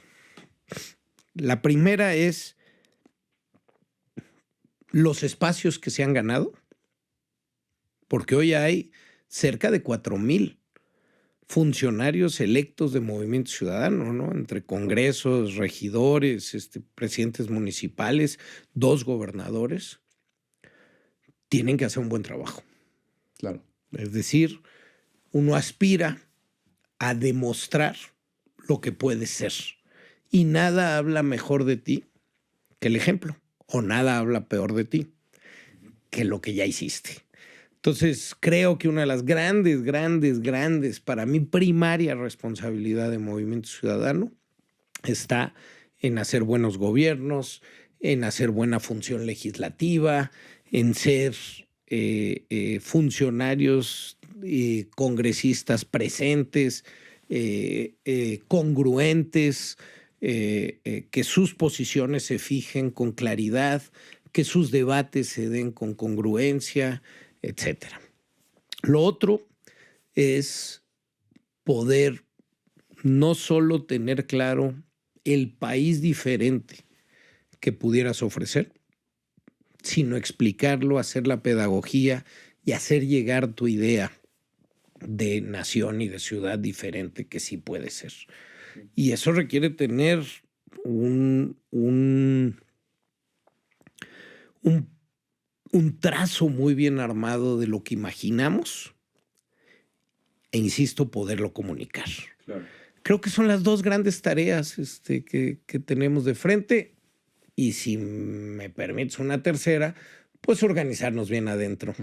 La primera es los espacios que se han ganado, porque hoy hay cerca de 4,000 funcionarios electos de Movimiento Ciudadano, ¿no? Entre congresos, regidores, presidentes municipales, 2 gobernadores, tienen que hacer un buen trabajo. Claro. Es decir, uno aspira a demostrar lo que puede ser. Y nada habla mejor de ti que el ejemplo, o nada habla peor de ti que lo que ya hiciste. Entonces, creo que una de las grandes, para mí primaria responsabilidad de Movimiento Ciudadano está en hacer buenos gobiernos, en hacer buena función legislativa, en ser funcionarios congresistas presentes, congruentes, que sus posiciones se fijen con claridad, que sus debates se den con congruencia, etcétera. Lo otro es poder no solo tener claro el país diferente que pudieras ofrecer, sino explicarlo, hacer la pedagogía y hacer llegar tu idea de nación y de ciudad diferente que sí puede ser. Y eso requiere tener un trazo muy bien armado de lo que imaginamos e, insisto, poderlo comunicar. Claro. Creo que son las dos grandes tareas que tenemos de frente. Y si me permites una tercera, pues organizarnos bien adentro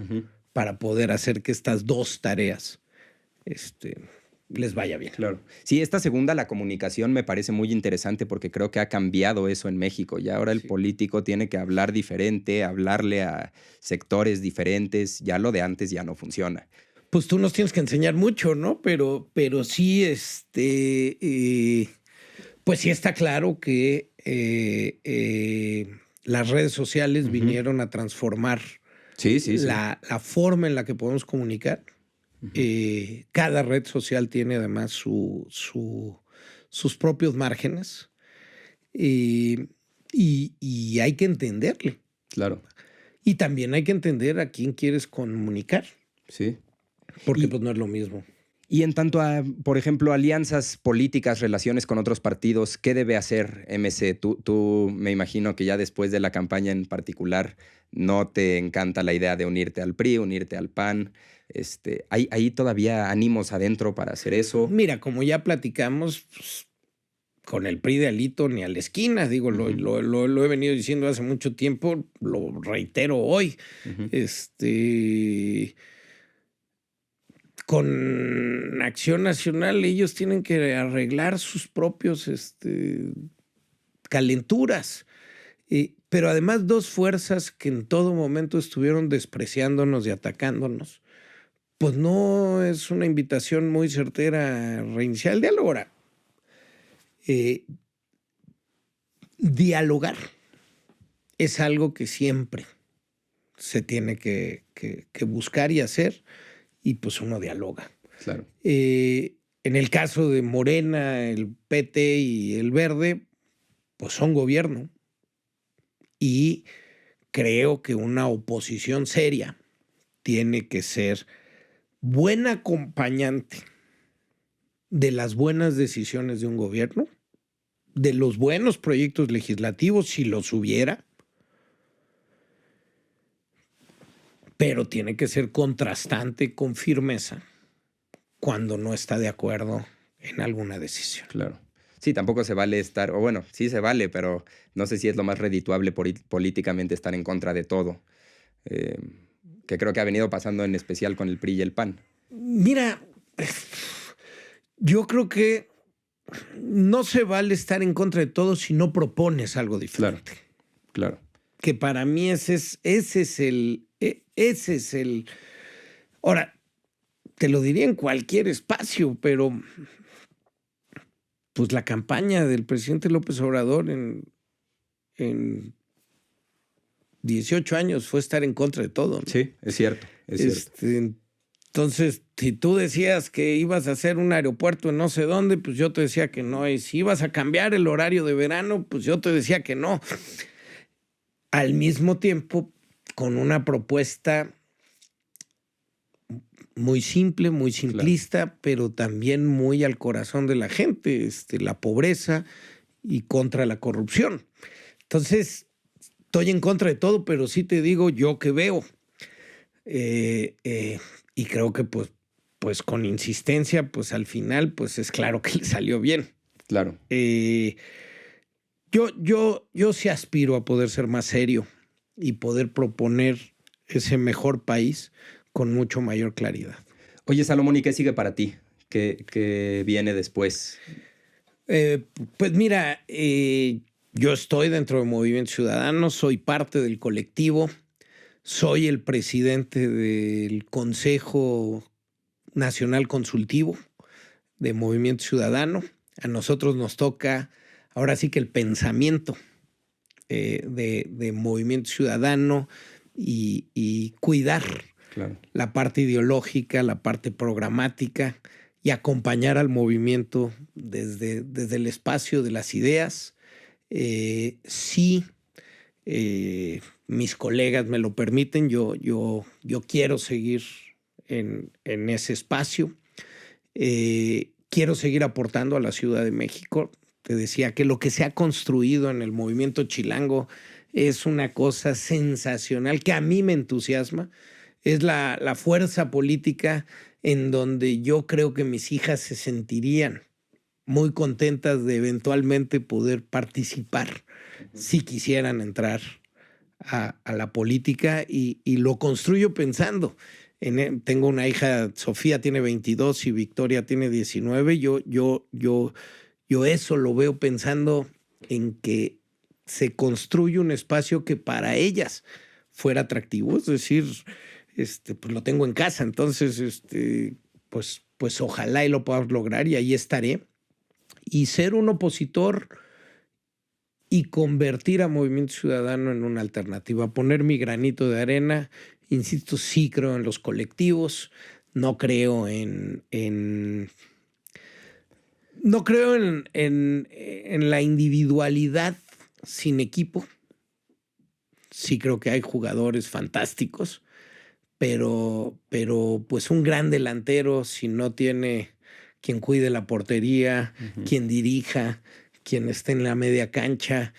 para poder hacer que estas dos tareas les vaya bien. Claro. Sí, esta segunda, la comunicación, me parece muy interesante porque creo que ha cambiado eso en México. Y ahora el político tiene que hablar diferente, hablarle a sectores diferentes. Ya lo de antes ya no funciona. Pues tú nos tienes que enseñar mucho, ¿no? Pero sí, pues sí está claro que las redes sociales vinieron a transformar la forma en la que podemos comunicar. Cada red social tiene además sus propios márgenes y hay que entenderle. Claro. Y también hay que entender a quién quieres comunicar. Sí. Porque pues no es lo mismo. Y en tanto a, por ejemplo, alianzas políticas, relaciones con otros partidos, ¿qué debe hacer MC? Tú me imagino que ya después de la campaña en particular no te encanta la idea de unirte al PRI, unirte al PAN. ¿Hay todavía ánimos adentro para hacer eso? Mira, como ya platicamos, pues, con el PRI de Alito ni a la esquina, digo, lo he venido diciendo hace mucho tiempo, lo reitero hoy. Con Acción Nacional ellos tienen que arreglar sus propios calenturas. Pero además dos fuerzas que en todo momento estuvieron despreciándonos y atacándonos, pues no es una invitación muy certera a reiniciar el diálogo. Ahora, dialogar es algo que siempre se tiene que buscar y hacer, y pues uno dialoga. Claro. En el caso de Morena, el PT y el Verde, pues son gobierno. Y creo que una oposición seria tiene que ser buen acompañante de las buenas decisiones de un gobierno, de los buenos proyectos legislativos, si los hubiera, pero tiene que ser contrastante con firmeza cuando no está de acuerdo en alguna decisión. Claro. Sí, tampoco se vale estar, o bueno, sí se vale, pero no sé si es lo más redituable políticamente estar en contra de todo, que creo que ha venido pasando en especial con el PRI y el PAN. Mira, yo creo que no se vale estar en contra de todo si no propones algo diferente. Claro. Que para mí ese es el... Ahora, te lo diría en cualquier espacio, pero pues la campaña del presidente López Obrador en 18 años fue estar en contra de todo, ¿no? Sí, es cierto. Entonces, si tú decías que ibas a hacer un aeropuerto en no sé dónde, pues yo te decía que no. Y si ibas a cambiar el horario de verano, pues yo te decía que no. Al mismo tiempo, con una propuesta muy simple, muy simplista, claro, pero también muy al corazón de la gente, la pobreza y contra la corrupción. Entonces, estoy en contra de todo, pero sí te digo yo que veo. Y creo que pues con insistencia, pues al final, pues es claro que le salió bien. Claro. Yo sí aspiro a poder ser más serio y poder proponer ese mejor país con mucho mayor claridad. Oye, Salomón, ¿y qué sigue para ti? ¿Qué viene después? Pues mira, yo estoy dentro de Movimiento Ciudadano, soy parte del colectivo, soy el presidente del Consejo Nacional Consultivo de Movimiento Ciudadano. A nosotros nos toca ahora sí que el pensamiento de Movimiento Ciudadano y cuidar, claro, la parte ideológica, la parte programática y acompañar al movimiento desde el espacio de las ideas. Sí, mis colegas me lo permiten, yo quiero seguir en ese espacio. Quiero seguir aportando a la Ciudad de México. Te decía que lo que se ha construido en el movimiento chilango es una cosa sensacional que a mí me entusiasma. Es la fuerza política en donde yo creo que mis hijas se sentirían muy contentas de eventualmente poder participar si quisieran entrar a la política, y lo construyo pensando. Tengo una hija, Sofía tiene 22 y Victoria tiene 19. Yo eso lo veo pensando en que se construye un espacio que para ellas fuera atractivo. Es decir, pues lo tengo en casa, entonces pues ojalá y lo podamos lograr, y ahí estaré. Y ser un opositor y convertir a Movimiento Ciudadano en una alternativa, poner mi granito de arena. Insisto, sí creo en los colectivos, no creo en la individualidad sin equipo. Sí creo que hay jugadores fantásticos, pero pues un gran delantero, si no tiene quien cuide la portería, quien dirija, quien esté en la media cancha,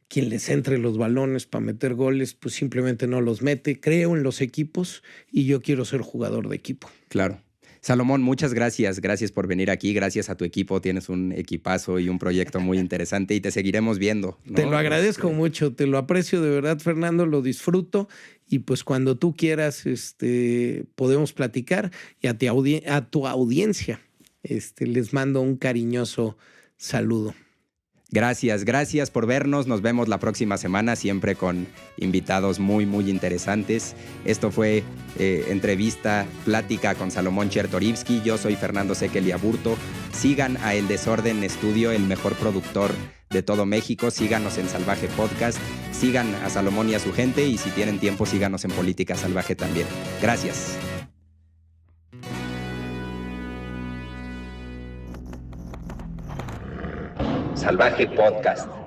quien les entre los balones para meter goles, pues simplemente no los mete. Creo en los equipos y yo quiero ser jugador de equipo. Claro. Salomón, muchas gracias. Gracias por venir aquí. Gracias a tu equipo. Tienes un equipazo y un proyecto muy interesante y te seguiremos viendo, ¿no? Te lo agradezco mucho, te lo aprecio de verdad, Fernando, lo disfruto, y pues cuando tú quieras podemos platicar, y a tu audiencia les mando un cariñoso saludo. Gracias por vernos. Nos vemos la próxima semana, siempre con invitados muy, muy interesantes. Esto fue entrevista, plática con Salomón Chertorivsky. Yo soy Fernando Sequel y Aburto. Sigan a El Desorden Estudio, el mejor productor de todo México. Síganos en Salvaje Podcast. Sigan a Salomón y a su gente. Y si tienen tiempo, síganos en Política Salvaje también. Gracias. Salvaje Podcast.